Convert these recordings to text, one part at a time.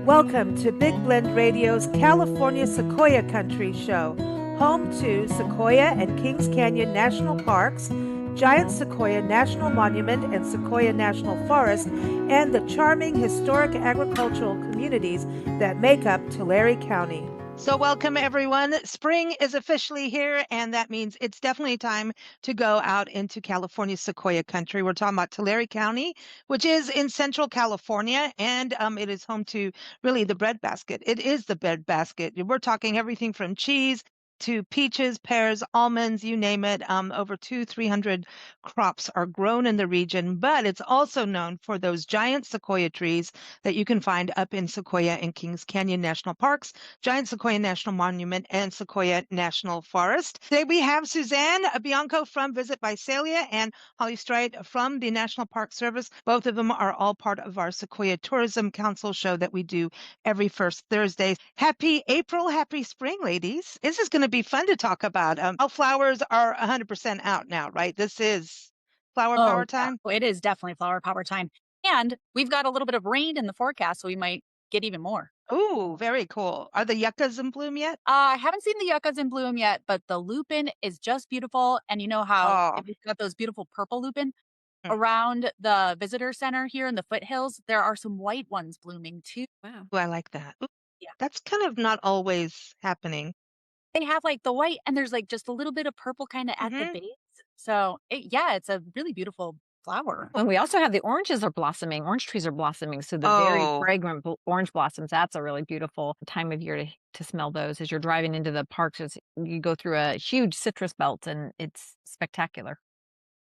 Welcome to Big Blend Radio's California Sequoia Country show, home to Sequoia and Kings Canyon National Parks, Giant Sequoia National Monument and Sequoia National Forest, and the charming historic agricultural communities that make up Tulare County. So welcome everyone. Spring is officially here, and that means it's definitely time to go out into California Sequoia Country. We're talking about Tulare County, which is in central California, and it is home to really the breadbasket. It is the breadbasket. We're talking everything from cheese to peaches, pears, almonds, you name it. Over 300 crops are grown in the region, but it's also known for those giant sequoia trees that you can find up in Sequoia and Kings Canyon National Parks, Giant Sequoia National Monument, and Sequoia National Forest. Today we have Suzanne Bianco from Visit Visalia and Holly Strite from the National Park Service. Both of them are all part of our Sequoia Tourism Council show that we do every first Thursday. Happy April, happy spring, ladies. This is going to be fun to talk about. Wildflowers are 100% out now, right? This is flower power time. Yeah. It is definitely flower power time. And we've got a little bit of rain in the forecast, so we might get even more. Ooh, very cool. Are the yuccas in bloom yet? I haven't seen the yuccas in bloom yet, but the lupin is just beautiful. And you know how we've got those beautiful purple lupin around the visitor center here in the foothills? There are some white ones blooming too. Wow. Ooh, I like that. Ooh, Yeah. that's kind of not always happening. They have like the white and there's like just a little bit of purple kind of at the base. So it's a really beautiful flower. And we also have the oranges are blossoming. Orange trees are blossoming. So the very fragrant orange blossoms, that's a really beautiful time of year to smell those as you're driving into the parks. You go through a huge citrus belt and it's spectacular.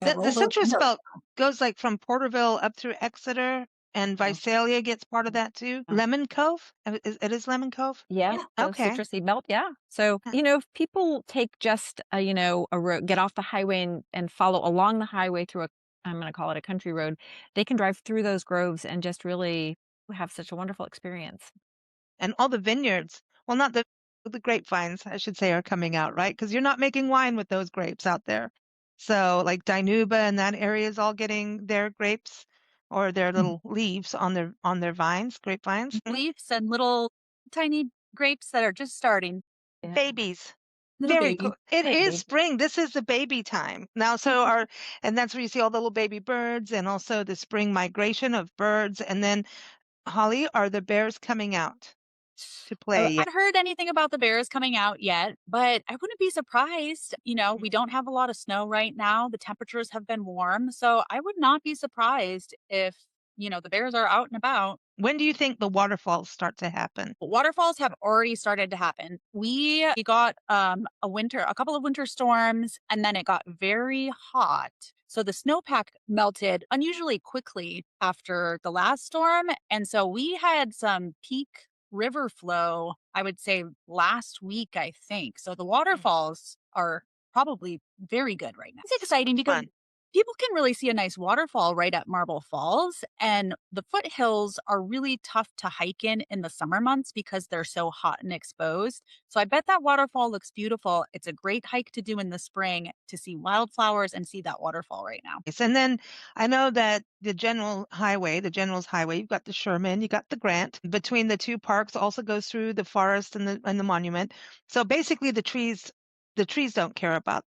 The citrus belt goes like from Porterville up through Exeter, and Visalia gets part of that too. Lemon Cove? It is Lemon Cove? Yeah. Okay. Citrusy belt. Yeah. So, if people take just, a road, get off the highway and follow along the highway through I'm going to call it a country road, they can drive through those groves and just really have such a wonderful experience. And all the vineyards, well, not the grapevines, I should say, are coming out, right? Because you're not making wine with those grapes out there. So like Dinuba and that area is all getting their grapes or their little leaves on their vines, grapevines. Leaves and little tiny grapes that are just starting. Yeah. Babies. Little Very baby. cool. It is spring. This is the baby time. Now, and that's where you see all the little baby birds and also the spring migration of birds. And then, Holly, are the bears coming out to play I yet? haven't heard anything about the bears coming out yet, but I wouldn't be surprised. We don't have a lot of snow right now. The temperatures have been warm. So I would not be surprised if, the bears are out and about. When do you think the waterfalls start to happen? Waterfalls have already started to happen. We got a couple of winter storms, and then it got very hot. So the snowpack melted unusually quickly after the last storm. And so we had some peak river flow, I would say last week, I think. So the waterfalls are probably very good right now. It's exciting because people can really see a nice waterfall right at Marble Falls, and the foothills are really tough to hike in the summer months because they're so hot and exposed. So I bet that waterfall looks beautiful. It's a great hike to do in the spring to see wildflowers and see that waterfall right now. And then I know that the General's Highway, you've got the Sherman, you got the Grant. Between the two parks also goes through the forest and the monument. So basically the trees don't care about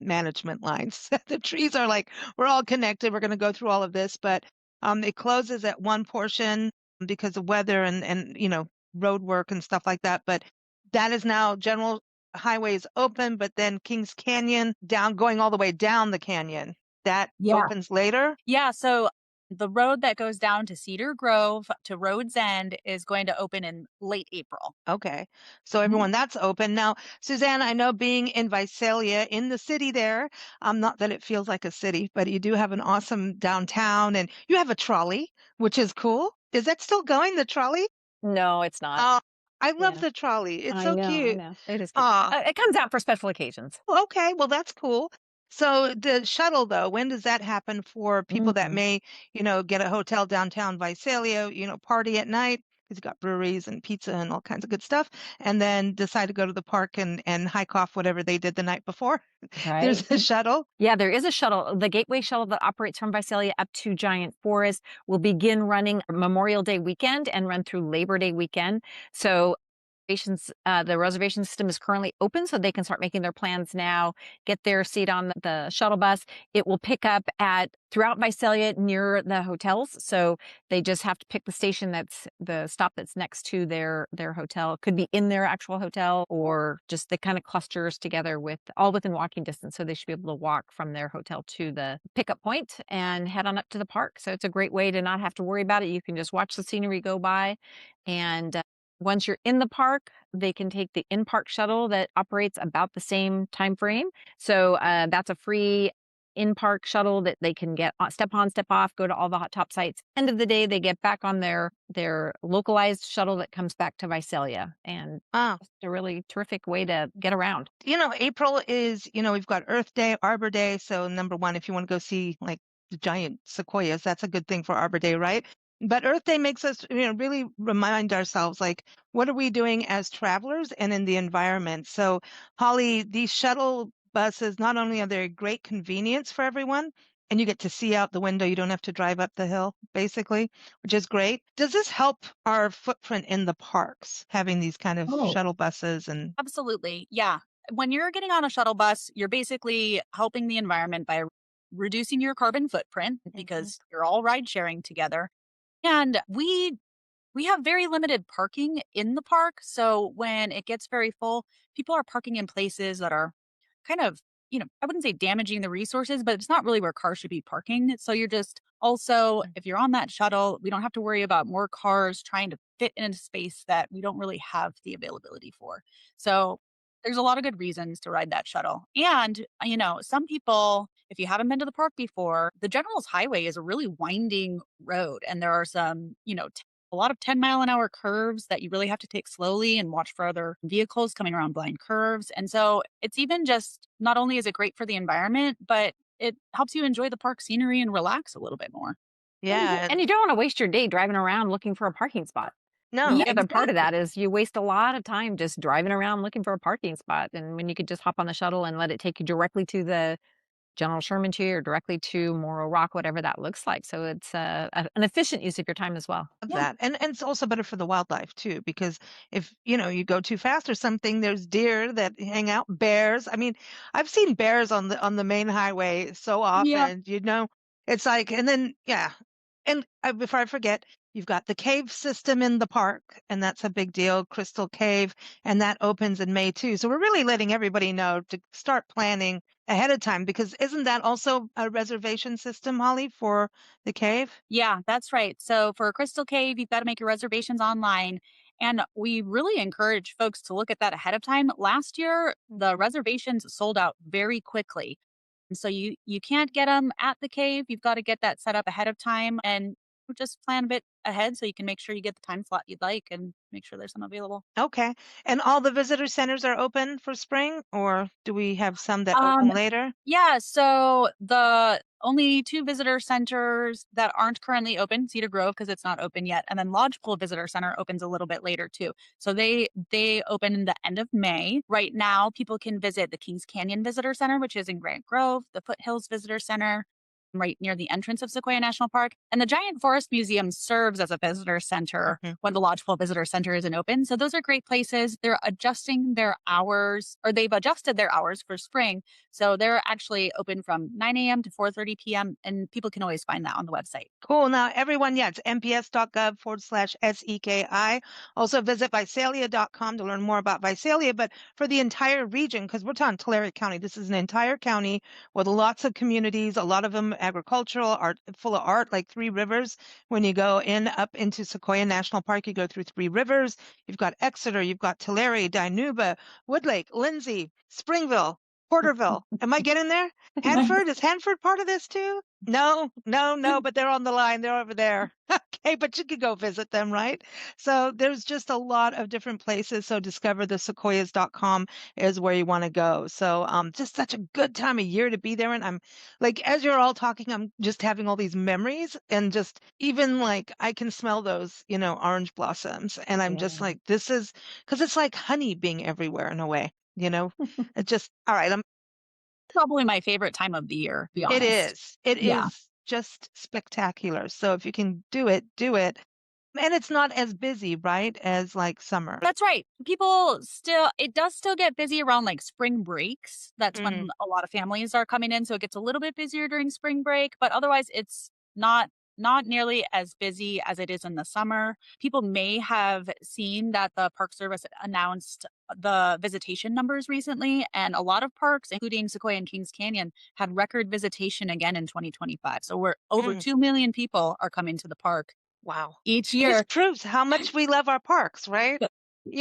management lines. The trees are like, we're all connected. We're going to go through all of this, but it closes at one portion because of weather and road work and stuff like that. But that is now General Highway is open, but then Kings Canyon going all the way down the canyon. That opens later. Yeah. So the road that goes down to Cedar Grove to Road's End is going to open in late April. Okay. So everyone, that's open. Now, Suzanne, I know being in Visalia in the city there, not that it feels like a city, but you do have an awesome downtown and you have a trolley, which is cool. Is that still going, the trolley? No, it's not. I love the trolley. It's so cute. I know. It is cute. It comes out for special occasions. Okay. Well, that's cool. So the shuttle, though, when does that happen for people that may, get a hotel downtown Visalia, party at night? because you got breweries and pizza and all kinds of good stuff, and then decide to go to the park and hike off whatever they did the night before. Right. There's a shuttle. Yeah, there is a shuttle. The Gateway shuttle that operates from Visalia up to Giant Forest will begin running Memorial Day weekend and run through Labor Day weekend. So the reservation system is currently open, so they can start making their plans now, get their seat on the shuttle bus. It will pick up at throughout Visalia near the hotels. So they just have to pick the station that's the stop that's next to their hotel. It could be in their actual hotel or just the kind of clusters together with all within walking distance. So they should be able to walk from their hotel to the pickup point and head on up to the park. So it's a great way to not have to worry about it. You can just watch the scenery go by and once you're in the park, they can take the in-park shuttle that operates about the same time frame. So that's a free in-park shuttle that they can get step on, step off, go to all the hot top sites. End of the day, they get back on their localized shuttle that comes back to Visalia, and Ah, it's a really terrific way to get around. April is, we've got Earth Day, Arbor Day. So number one, if you want to go see like the giant sequoias, that's a good thing for Arbor Day, right? But Earth Day makes us, really remind ourselves, like, what are we doing as travelers and in the environment? So, Holly, these shuttle buses, not only are they a great convenience for everyone, and you get to see out the window, you don't have to drive up the hill, basically, which is great. Does this help our footprint in the parks, having these kind of Oh, shuttle buses and absolutely. Yeah. When you're getting on a shuttle bus, you're basically helping the environment by reducing your carbon footprint Mhm. because you're all ride sharing together. And we have very limited parking in the park. So when it gets very full, people are parking in places that are kind of, I wouldn't say damaging the resources, but it's not really where cars should be parking. So you're just also, if you're on that shuttle, we don't have to worry about more cars trying to fit in a space that we don't really have the availability for. So there's a lot of good reasons to ride that shuttle. And, some people, if you haven't been to the park before, the General's Highway is a really winding road. And there are some, a lot of 10-mile-an-hour curves that you really have to take slowly and watch for other vehicles coming around blind curves. And so it's even just not only is it great for the environment, but it helps you enjoy the park scenery and relax a little bit more. Yeah, And you don't want to waste your day driving around looking for a parking spot. no, Yeah, The other part of exactly. that is you waste a lot of time just driving around looking for a parking spot. And when you could just hop on the shuttle and let it take you directly to the General Sherman tree or directly to Morro Rock, whatever that looks like. So it's an efficient use of your time as well. of Yeah. that. And it's also better for the wildlife too, because if, you go too fast or something, there's deer that hang out, bears. I mean, I've seen bears on the main highway so Yeah. often, it's like, and then, yeah. And before I forget, you've got the cave system in the park, and that's a big deal, Crystal Cave, and that opens in May too. So we're really letting everybody know to start planning ahead of time, because isn't that also a reservation system, Holly, for the cave? Yeah, that's right. So for Crystal Cave, you've got to make your reservations online. And we really encourage folks to look at that ahead of time. Last year, the reservations sold out very quickly. And so you can't get them at the cave. You've got to get that set up ahead of time and just plan a bit ahead so you can make sure you get the time slot you'd like and make sure there's some available. Okay. And all the visitor centers are open for spring, or do we have some that Um, open later? Yeah, so the only 2 visitor centers that aren't currently open, Cedar Grove, because it's not open yet, and then Lodgepole Visitor Center opens a little bit later too. So they open in the end of May. Right now, people can visit the Kings Canyon Visitor Center, which is in Grant Grove, the Foothills Visitor Center, right near the entrance of Sequoia National Park, and the Giant Forest Museum serves as a visitor center Mhm. when the Lodgepole Visitor Center isn't open. So those are great places. They're adjusting their hours, or they've adjusted their hours for spring, so they're actually open from 9 a.m. to 4:30 p.m. and people can always find that on the website. Cool. Now, everyone, yeah, it's mps.gov/SEKI. Also, visit Visalia.com to learn more about Visalia, but for the entire region, because we're talking Tulare County, this is an entire county with lots of communities, a lot of them agricultural, art, full of art, like Three Rivers. When you go up into Sequoia National Park, you go through Three Rivers. You've got Exeter, you've got Tulare, Dinuba, Woodlake, Lindsay, Springville, Porterville. Am I getting there? Hanford? Is Hanford part of this too? No, but they're on the line. They're over there. Okay, but you could go visit them, right? So there's just a lot of different places. So discoverthesequoias.com is where you want to go. So just such a good time of year to be there. And I'm like, as you're all talking, I'm just having all these memories and just even like I can smell those, orange blossoms. And I'm just Yeah. like, this is because it's like honey being everywhere in a way, It just, all right, Probably my favorite time of the year, to be it honest. is. It Yeah. is just spectacular. So if you can do it, do it. And it's not as busy, right, as like summer. That's right. It does still get busy around like spring breaks. That's when Mm, a lot of families are coming in. So it gets a little bit busier during spring break, but otherwise it's not nearly as busy as it is in the summer. People may have seen that the Park Service announced the visitation numbers recently, and a lot of parks, including Sequoia and Kings Canyon, had record visitation again in 2025. So we're over mm. 2 million people are coming to the park Wow. each Just year. proves how much we love our parks, right?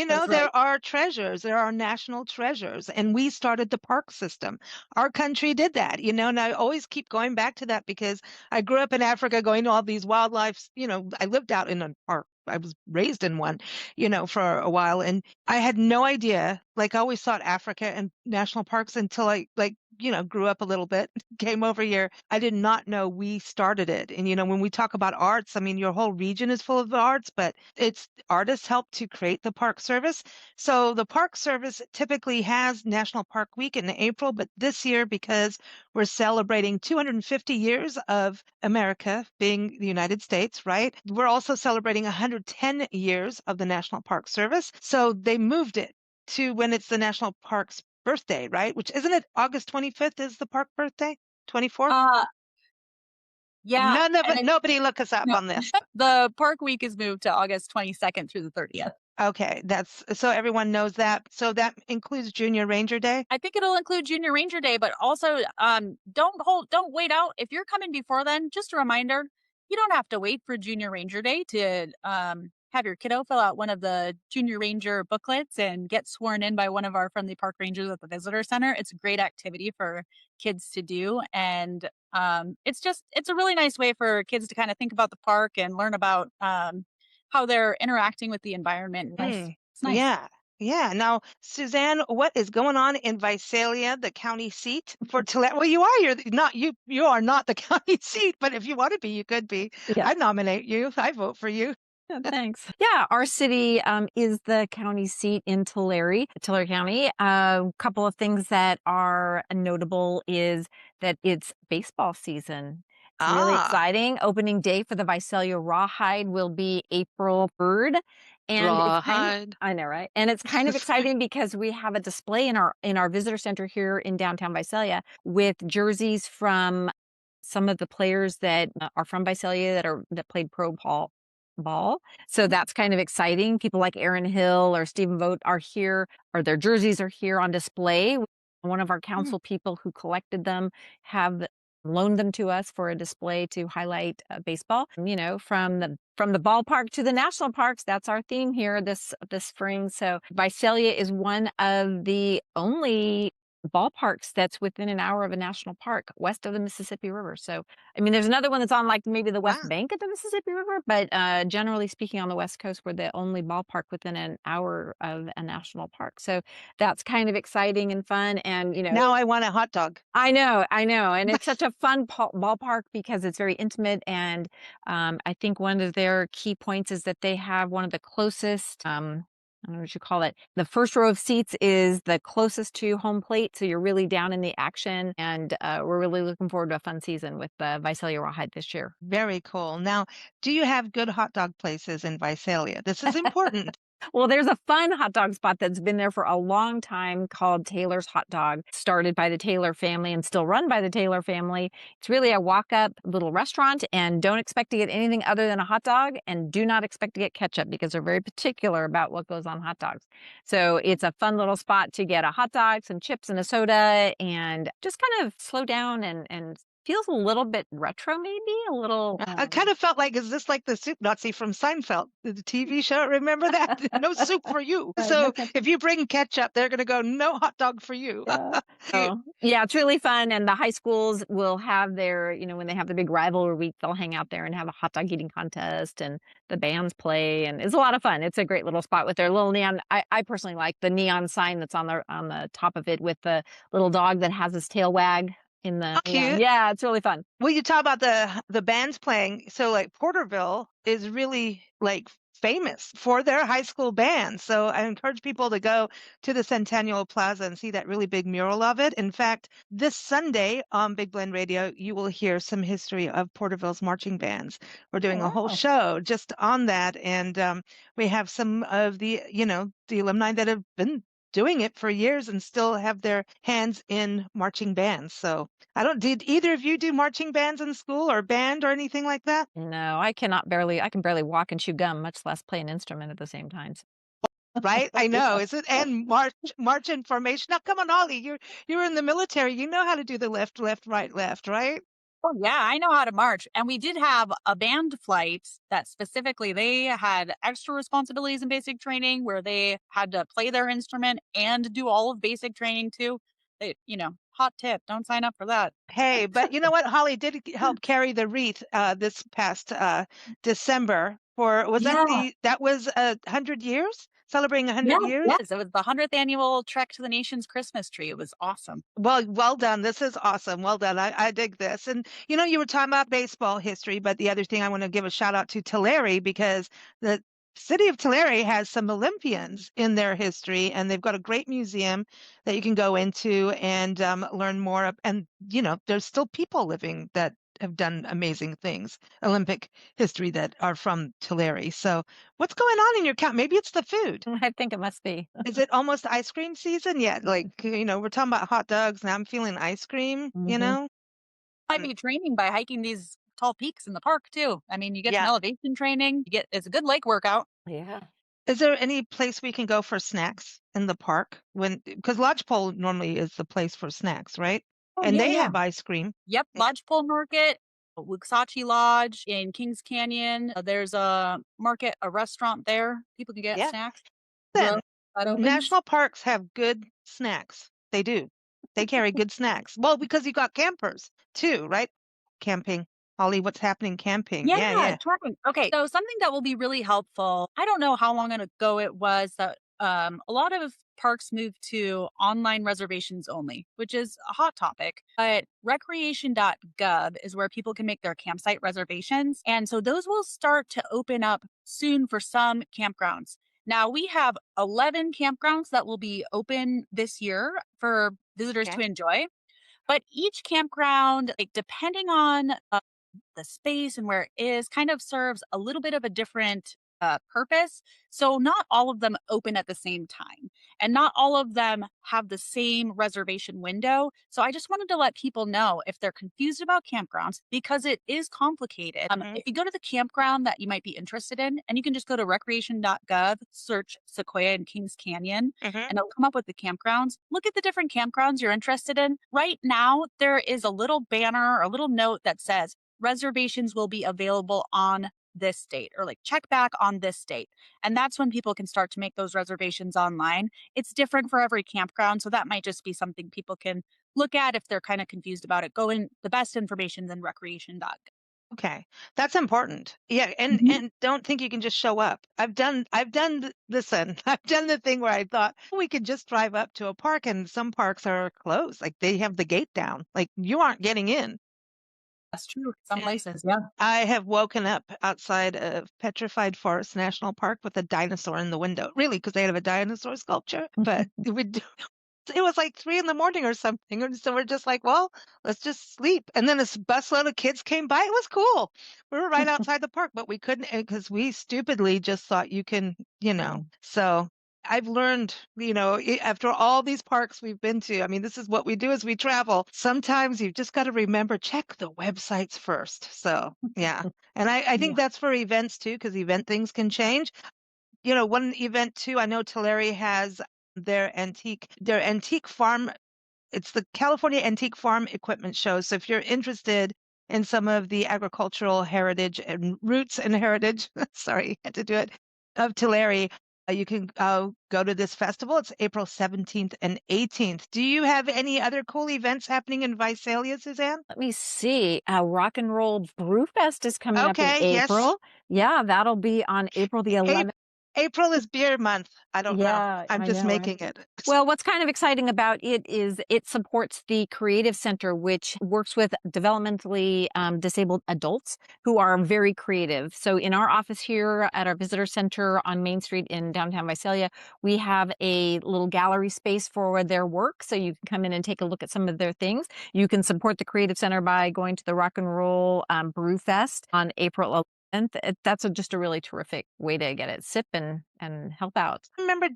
That's right. There are treasures, there are national treasures, and we started the park system. Our country did that, and I always keep going back to that because I grew up in Africa going to all these wildlife, I lived out in a park. I was raised in one, for a while, and I had no idea. Like I always thought Africa and national parks until I grew up a little bit, came over here. I did not know we started it. And when we talk about arts, I mean your whole region is full of arts, but it's artists help to create the Park Service. So the Park Service typically has National Park Week in April, but this year because we're celebrating 250 years of America being the United States, right? We're also celebrating 110 years of the National Park Service. So they moved it to when it's the national park's birthday, right? Which isn't it August 25th is the park birthday? 24th? Uh, yeah, None of and it, it's nobody look us up no, on this. the park week is moved to August 22nd through the 30th. Okay, that's so everyone knows that. So that includes Junior Ranger Day. I think it'll include Junior Ranger Day, but also don't wait out. If you're coming before then, just a reminder, you don't have to wait for Junior Ranger Day to have your kiddo fill out one of the Junior Ranger booklets and get sworn in by one of our friendly park rangers at the visitor center. It's a great activity for kids to do, and it's a really nice way for kids to kind of think about the park and learn about how they're interacting with the environment. Mm, It's nice. yeah. Yeah. Now, Suzanne, what is going on in Visalia, the county seat for Tulare? Well, you are. You're not you. You are not the county seat, but if you want to be, you could be. Yeah. I nominate you. I vote for you. Yeah, thanks. Yeah, our city is the county seat in Tulare County. A couple of things that are notable is that it's baseball season. It's really Ah, exciting. Opening day for the Visalia Rawhide will be April 3rd. And it's rawhide. I know, right? And it's kind of exciting because we have a display in our visitor center here in downtown Visalia with jerseys from some of the players that are from Visalia that played ball. So that's kind of exciting. People like Aaron Hill or Stephen Vogt are here, or their jerseys are here on display. One of our Mm, council people who collected them have loaned them to us for a display to highlight baseball. From the ballpark to the national parks, that's our theme here this spring. So Visalia is one of the only ballparks that's within an hour of a national park west of the Mississippi River. So, I mean, there's another one that's on like maybe the west wow. bank of the Mississippi River, but generally speaking, on the West Coast, we're the only ballpark within an hour of a national park. So that's kind of exciting and fun. And, Now I want a hot dog. I know. And it's such a fun ballpark because it's very intimate. And I think one of their key points is that they have one of the closest, I don't know what you call it. The first row of seats is the closest to home plate. So you're really down in the action. And we're really looking forward to a fun season with the Visalia Rawhide this year. Very cool. Now, do you have good hot dog places in Visalia? This is important. Well, there's a fun hot dog spot that's been there for a long time called Taylor's Hot Dog, started by the Taylor family and still run by the Taylor family. It's really a walk-up little restaurant, and don't expect to get anything other than a hot dog, and do not expect to get ketchup because they're very particular about what goes on hot dogs. So it's a fun little spot to get a hot dog, some chips and a soda, and just kind of slow down and feels a little bit retro, maybe a little. I kind of felt like, is this like the soup Nazi from Seinfeld, the TV show? Remember that? No soup for you. So if you bring ketchup, they're going to go, no hot dog for you. Yeah. So, yeah, it's really fun. And the high schools will have their, when they have the big rivalry week, they'll hang out there and have a hot dog eating contest and the bands play. And it's a lot of fun. It's a great little spot with their little neon. I personally like the neon sign that's on the top of it with the little dog that has his tail wag in the Cute. Yeah, it's really fun. Well, you talk about the bands playing. So like Porterville is really like famous for their high school band. So I encourage people to go to the Centennial Plaza and see that really big mural of it. In fact, this Sunday on Big Blend Radio, you will hear some history of Porterville's marching bands. We're doing a whole show just on that. And we have some of the alumni that have been doing it for years and still have their hands in marching bands. So did either of you do marching bands in school or band or anything like that? No, I can barely walk and chew gum, much less play an instrument at the same time. Right? I know. Is it and march in formation? Now come on, Ollie, you're in the military. You know how to do the left, right, left, right? Oh, yeah, I know how to march. And we did have a band flight that specifically they had extra responsibilities in basic training where they had to play their instrument and do all of basic training too. Hot tip, don't sign up for that. Hey, but you know what? Holly did help carry the wreath this past December that was 100 years? Celebrating 100 years? Yes, it was the 100th annual Trek to the Nation's Christmas tree. It was awesome. Well done. This is awesome. Well done. I dig this. And you were talking about baseball history, but the other thing I want to give a shout out to Tulare because the city of Tulare has some Olympians in their history, and they've got a great museum that you can go into and learn more. And there's still people living that have done amazing things, Olympic history that are from Tulare. So what's going on in your county? Maybe it's the food. I think it must be. Is it almost ice cream season yet? Like, we're talking about hot dogs. Now I'm feeling ice cream, Might be training by hiking these tall peaks in the park too. I mean, you get some elevation training. It's a good lake workout. Yeah. Is there any place we can go for snacks in the park? Because Lodgepole normally is the place for snacks, right? And they have ice cream. Yep, Lodgepole Market, Waxahachie Lodge in Kings Canyon. There's a market, a restaurant there. People can get snacks. Then, national parks have good snacks. They do. They carry good snacks. Well, because you got campers too, right? Camping. Holly, what's happening camping? Yeah. Okay, so something that will be really helpful. I don't know how long ago it was that a lot of parks moved to online reservations only, which is a hot topic. But recreation.gov is where people can make their campsite reservations. And so those will start to open up soon for some campgrounds. Now we have 11 campgrounds that will be open this year for visitors to enjoy. But each campground, depending on the space and where it is, kind of serves a little bit of a different purpose. So not all of them open at the same time and not all of them have the same reservation window. So I just wanted to let people know if they're confused about campgrounds because it is complicated. If you go to the campground that you might be interested in, and you can just go to recreation.gov, search Sequoia and Kings Canyon, and it'll come up with the campgrounds. Look at the different campgrounds you're interested in. Right now, there is a little banner or a little note that says reservations will be available on this date, or check back on this date. And that's when people can start to make those reservations online. It's different for every campground. So that might just be something people can look at if they're kind of confused about it. Go in the best information in recreation.gov. Okay. That's important. Yeah. And don't think you can just show up. I've done the thing where I thought we could just drive up to a park, and some parks are closed. They have the gate down. You aren't getting in. That's true. Some places, yeah. I have woken up outside of Petrified Forest National Park with a dinosaur in the window. Really, because they have a dinosaur sculpture. But it was 3 a.m. or something. And so we're just well, let's just sleep. And then this busload of kids came by. It was cool. We were right outside the park, but we couldn't because we stupidly just thought you can, So I've learned, after all these parks we've been to, this is what we do as we travel. Sometimes you've just got to remember, check the websites first. So, yeah. And I think that's for events too, because event things can change. One event too, I know Tulare has their antique farm it's the California Antique Farm Equipment Show. So if you're interested in some of the agricultural heritage and roots and heritage, sorry, I had to do it, of Tulare, you can go to this festival. It's April 17th and 18th. Do you have any other cool events happening in Visalia, Suzanne? Let me see. Rock and Roll Brew Fest is coming up in Okay, yes. April. Yeah, that'll be on April the A- 11th. April is beer month. I don't know. Yeah, I'm I just know, right? making it. Well, what's kind of exciting about it is it supports the Creative Center, which works with developmentally disabled adults who are very creative. So, in our office here at our visitor center on Main Street in downtown Visalia, we have a little gallery space for their work. So, you can come in and take a look at some of their things. You can support the Creative Center by going to the Rock and Roll Brew Fest on April 11th. That's just a really terrific way to get it, sip and help out. Remember,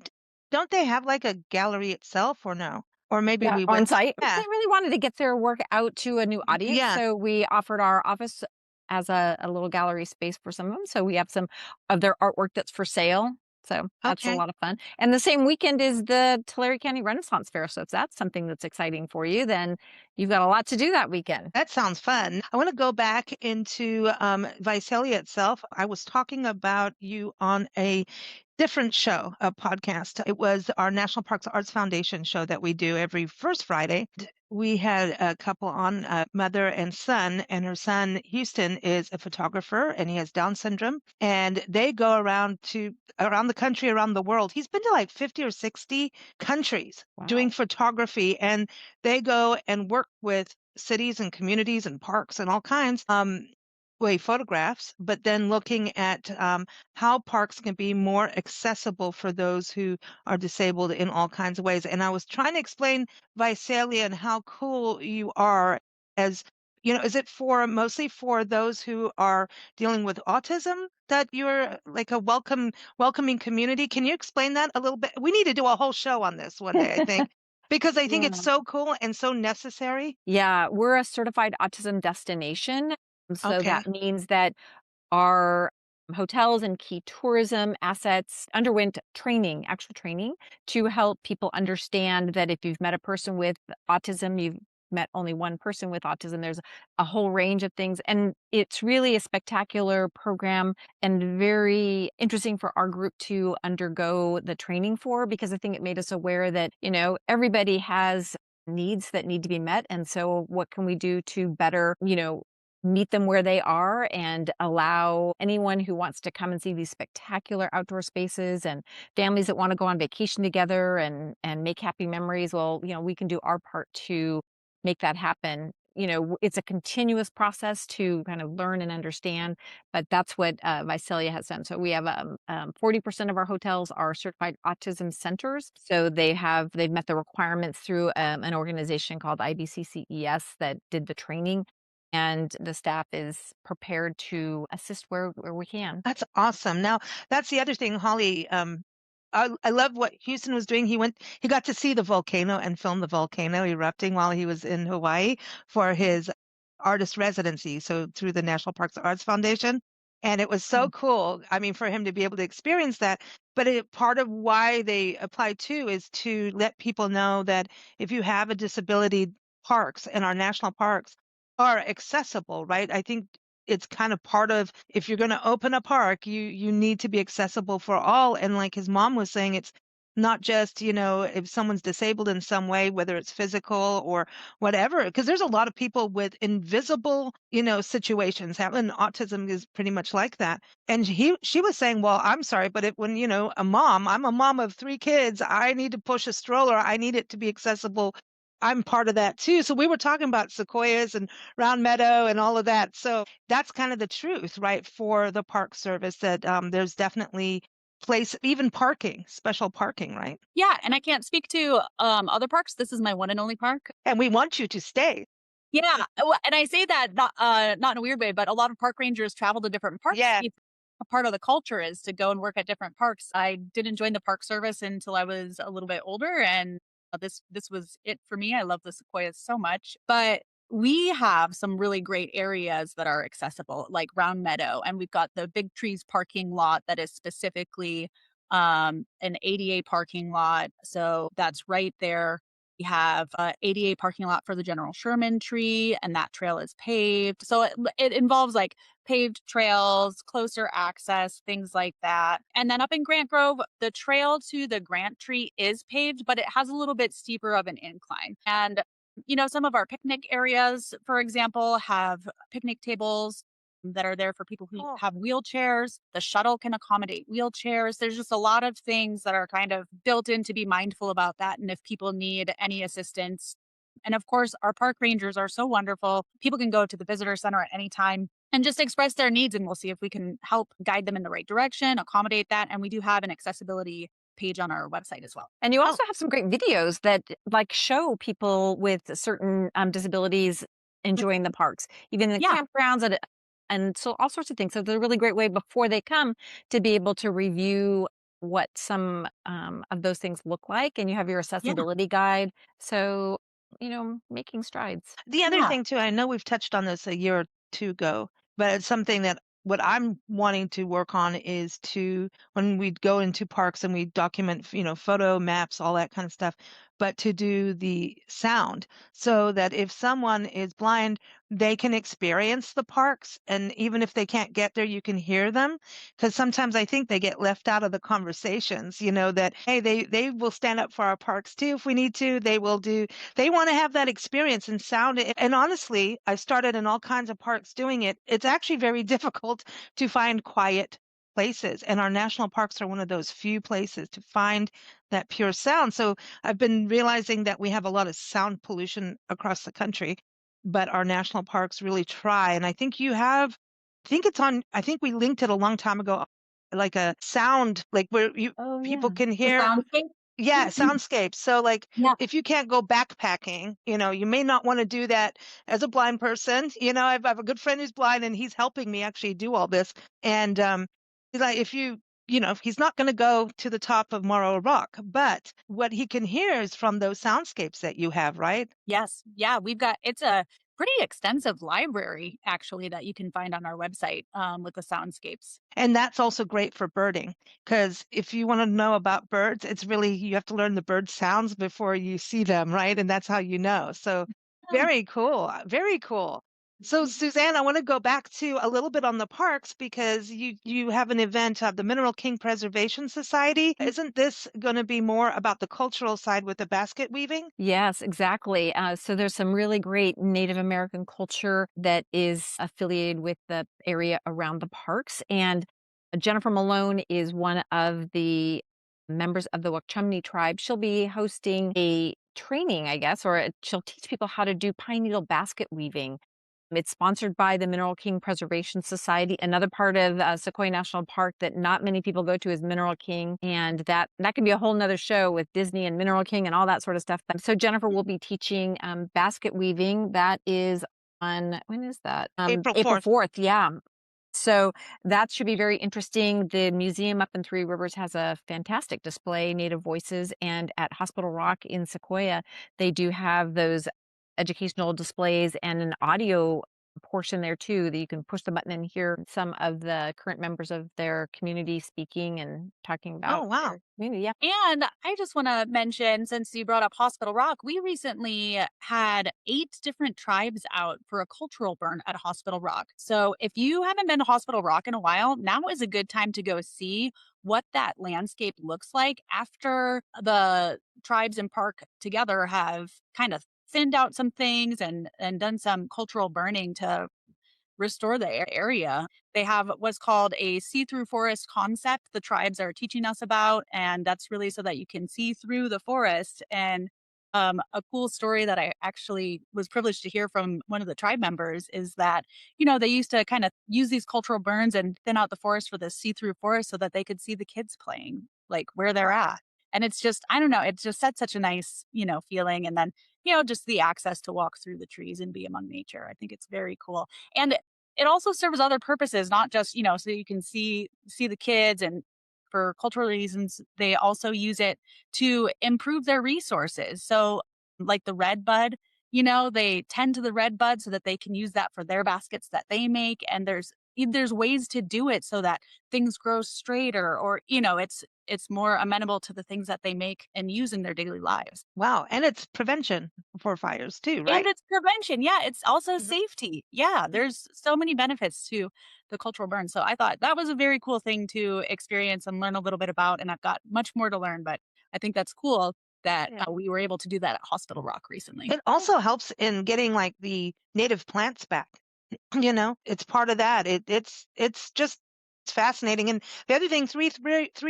don't they have like a gallery itself or no? Or maybe Yeah, we on went, site. They yeah, really wanted to get their work out to a new audience, yeah, so we offered our office as a little gallery space for some of them. So we have some of their artwork that's for sale. So that's a okay. lot of fun. And the same weekend is the Tulare County Renaissance Fair. So if that's something that's exciting for you, then you've got a lot to do that weekend. That sounds fun. I want to go back into Visalia itself. I was talking about you on a different show, a podcast. It was our National Parks Arts Foundation show that we do every first Friday. We had a couple on, mother and son, and her son, Houston, is a photographer and he has Down syndrome. And they go around the country, around the world. He's been to like 50 or 60 countries doing Wow. photography, and they go and work with cities and communities and parks and all kinds. Way photographs, but then looking at how parks can be more accessible for those who are disabled in all kinds of ways. And I was trying to explain Visalia and how cool you are as, is it for mostly for those who are dealing with autism that you're like a welcoming community? Can you explain that a little bit? We need to do a whole show on this one day, I think, because I think it's Yeah. so cool and so necessary. Yeah, we're a certified autism destination. So Okay. that means that our hotels and key tourism assets underwent training, actual training, to help people understand that if you've met a person with autism, you've met only one person with autism. There's a whole range of things. And it's really a spectacular program and very interesting for our group to undergo the training for, because I think it made us aware that, everybody has needs that need to be met. And so what can we do to better, meet them where they are and allow anyone who wants to come and see these spectacular outdoor spaces and families that want to go on vacation together and make happy memories. Well, we can do our part to make that happen. It's a continuous process to kind of learn and understand, but that's what Visalia has done. So we have 40% of our hotels are certified autism centers. So they've met the requirements through an organization called IBCCES that did the training, and the staff is prepared to assist where we can. That's awesome. Now, that's the other thing, Holly. I love what Houston was doing. He got to see the volcano and film the volcano erupting while he was in Hawaii for his artist residency. So through the National Parks and Arts Foundation. And it was so Mm. cool. I mean, for him to be able to experience that. But part of why they apply too is to let people know that if you have a disability, parks and our national parks are accessible, right? I think it's kind of part of if you're going to open a park, you need to be accessible for all. And like his mom was saying, it's not just, if someone's disabled in some way, whether it's physical or whatever, because there's a lot of people with invisible, situations. Having autism is pretty much like that. And she was saying, well, I'm sorry, but when, I'm a mom of three kids, I need to push a stroller. I need it to be accessible. I'm part of that too. So we were talking about sequoias and round meadow and all of that. So that's kind of the truth, right? For the park service that there's definitely place, even parking, special parking, right? Yeah, and I can't speak to other parks. This is my one and only park. And we want you to stay. Yeah, and I say that not in a weird way, but a lot of park rangers travel to different parks. Yeah. A part of the culture is to go and work at different parks. I didn't join the park service until I was a little bit older, and this was it for me. I love the sequoias so much, but we have some really great areas that are accessible, like Round Meadow, and we've got the Big Trees parking lot that is specifically an ADA parking lot. So that's right there We have a ADA parking lot for the General Sherman tree, and that trail is paved. So it involves like paved trails, closer access, things like that. And then up in Grant Grove, the trail to the Grant tree is paved, but it has a little bit steeper of an incline. And some of our picnic areas, for example, have picnic tables that are there for people who Oh, have wheelchairs. The shuttle can accommodate wheelchairs. There's just a lot of things that are kind of built in to be mindful about that. And if people need any assistance, and of course, our park rangers are so wonderful. People can go to the visitor center at any time and just express their needs, and we'll see if we can help guide them in the right direction, accommodate that. And we do have an accessibility page on our website as well. And you oh, also have some great videos that like show people with certain disabilities enjoying the parks, even in the Yeah. campgrounds and so all sorts of things. So it's a really great way before they come to be able to review what some of those things look like. And you have your Yeah. accessibility guide. So, making strides. the other Yeah. thing too, I know we've touched on this a year or two ago, but it's something that what I'm wanting to work on is to when we go into parks and we document, photo maps, all that kind of stuff, but to do the sound so that if someone is blind, they can experience the parks. And even if they can't get there, you can hear them. Because sometimes I think they get left out of the conversations, that, hey, they will stand up for our parks too if we need to. They want to have that experience and sound it. And honestly, I started in all kinds of parks doing it. It's actually very difficult to find quiet places. And our national parks are one of those few places to find that pure sound. So I've been realizing that we have a lot of sound pollution across the country, but our national parks really try. And I think I think we linked it a long time ago, like a sound, like where Oh, people yeah. can The hear. soundscape. Yeah, soundscapes. So like Yeah. if you can't go backpacking, you may not want to do that as a blind person. I have a good friend who's blind and he's helping me actually do all this. And he's like if he's not going to go to the top of Morro Rock, but what he can hear is from those soundscapes that you have, right? Yes. Yeah. It's a pretty extensive library actually that you can find on our website with the soundscapes. And that's also great for birding because if you want to know about birds, it's really you have to learn the bird sounds before you see them, right? And that's how you know. So Yeah. very cool. Very cool. So Suzanne, I want to go back to a little bit on the parks because you have an event of the Mineral King Preservation Society. Isn't this going to be more about the cultural side with the basket weaving? Yes, exactly. So there's some really great Native American culture that is affiliated with the area around the parks. And Jennifer Malone is one of the members of the Wakchumni tribe. She'll be hosting a training, I guess, she'll teach people how to do pine needle basket weaving. It's sponsored by the Mineral King Preservation Society. Another part of Sequoia National Park that not many people go to is Mineral King, and that can be a whole nother show with Disney and Mineral King and all that sort of stuff. So Jennifer will be teaching basket weaving. That is on when is that? April April 4th. 4th. Yeah. So that should be very interesting. The museum up in Three Rivers has a fantastic display, Native Voices, and at Hospital Rock in Sequoia, they do have those educational displays and an audio portion there too that you can push the button and hear some of the current members of their community speaking and talking Oh, about wow. their community. Yeah. And I just want to mention, since you brought up Hospital Rock, we recently had 8 different tribes out for a cultural burn at Hospital Rock. So if you haven't been to Hospital Rock in a while, now is a good time to go see what that landscape looks like after the tribes and park together have kind of thinned out some things and done some cultural burning to restore the area. They have what's called a see-through forest concept the tribes are teaching us about, and that's really so that you can see through the forest. And a cool story that I actually was privileged to hear from one of the tribe members is that, they used to kind of use these cultural burns and thin out the forest for the see-through forest so that they could see the kids playing, like where they're at. And it's just, I don't know, it just sets such a nice, feeling. And then, just the access to walk through the trees and be among nature. I think it's very cool. And it also serves other purposes, not just, so you can see the kids, and for cultural reasons, they also use it to improve their resources. So like the red bud, they tend to the red bud so that they can use that for their baskets that they make. And there's there's ways to do it so that things grow straighter, or, it's more amenable to the things that they make and use in their daily lives. Wow. And it's prevention for fires too, And right? it's prevention. Yeah, it's also Mhm. safety. Yeah, there's so many benefits to the cultural burn. So I thought that was a very cool thing to experience and learn a little bit about. And I've got much more to learn, but I think that's cool that Yeah. we were able to do that at Hospital Rock recently. It also helps in getting like the native plants back. It's part of that. It's just it's fascinating. And the other thing, Three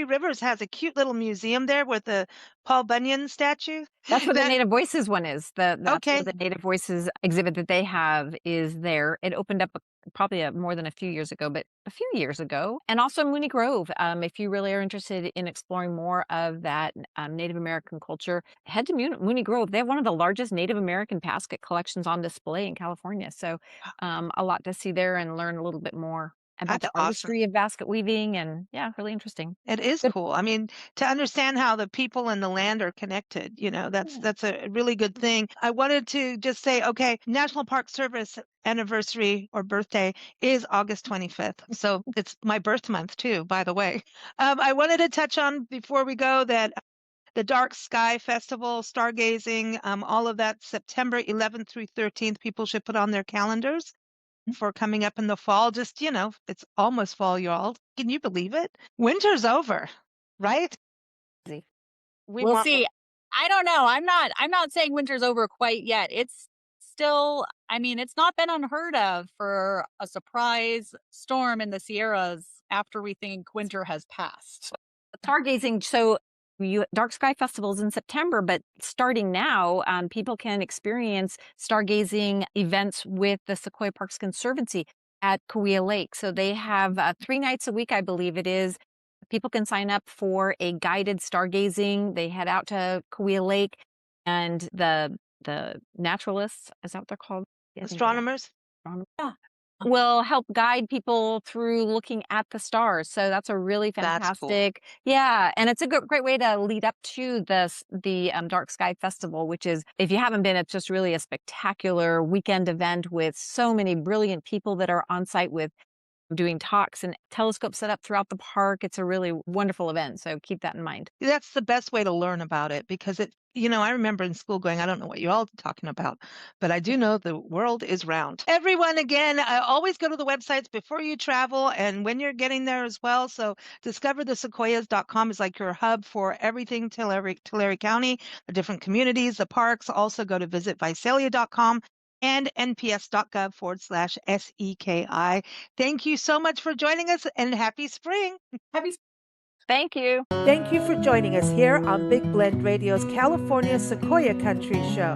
Rivers has a cute little museum there with the Paul Bunyan statue. That's what the That Native Voices one is. That's where okay, the Native Voices exhibit that they have is there. It opened up probably more than a few years ago, but a few years ago. And also Mooney Grove. If you really are interested in exploring more of that Native American culture, head to Mooney Grove. They have one of the largest Native American basket collections on display in California. So a lot to see there and learn a little bit more about that's the awesome. artistry of basket weaving. And yeah, really interesting. It is Good. cool. I mean, to understand how the people and the land are connected, that's a really good thing. I wanted to just say, okay, National Park Service anniversary or birthday is August 25th. So it's my birth month too, by the way. I wanted to touch on before we go that the Dark Sky Festival, Stargazing, all of that September 11th through 13th, people should put on their calendars for coming up in the fall. Just, it's almost fall, y'all. Can you believe it? Winter's over, right? Easy. We We'll want see. I don't know. I'm not saying winter's over quite yet. It's still, it's not been unheard of for a surprise storm in the Sierras after we think winter has passed. Stargazing. So Dark Sky Festival is in September, but starting now, people can experience stargazing events with the Sequoia Parks Conservancy at Cahuilla Lake. So they have 3 nights a week, I believe it is. People can sign up for a guided stargazing. They head out to Cahuilla Lake, and the naturalists, is that what they're called? Yeah, I think they're astronomers. astronomers. Yeah, will help guide people through looking at the stars. So that's a really That's cool. fantastic, yeah, and it's a great way to lead up to the Dark Sky Festival, which is, if you haven't been, it's just really a spectacular weekend event with so many brilliant people that are on site with doing talks and telescopes set up throughout the park. It's a really wonderful event, so keep that in mind. That's the best way to learn about it because I remember in school going, I don't know what you're all talking about, but I do know the world is round. Everyone, again, always go to the websites before you travel and when you're getting there as well. So discoverthesequoias.com is like your hub for everything Tulare County, the different communities, the parks. Also go to visit Visalia.com and nps.gov/SEKI. Thank you so much for joining us and happy spring. Thank you. Thank you for joining us here on Big Blend Radio's California Sequoia Country show.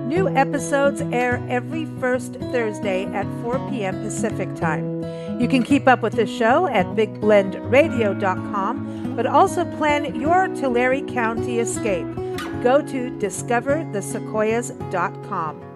New episodes air every first Thursday at 4 p.m. Pacific Time. You can keep up with the show at bigblendradio.com, but also plan your Tulare County escape. Go to discoverthesequoias.com.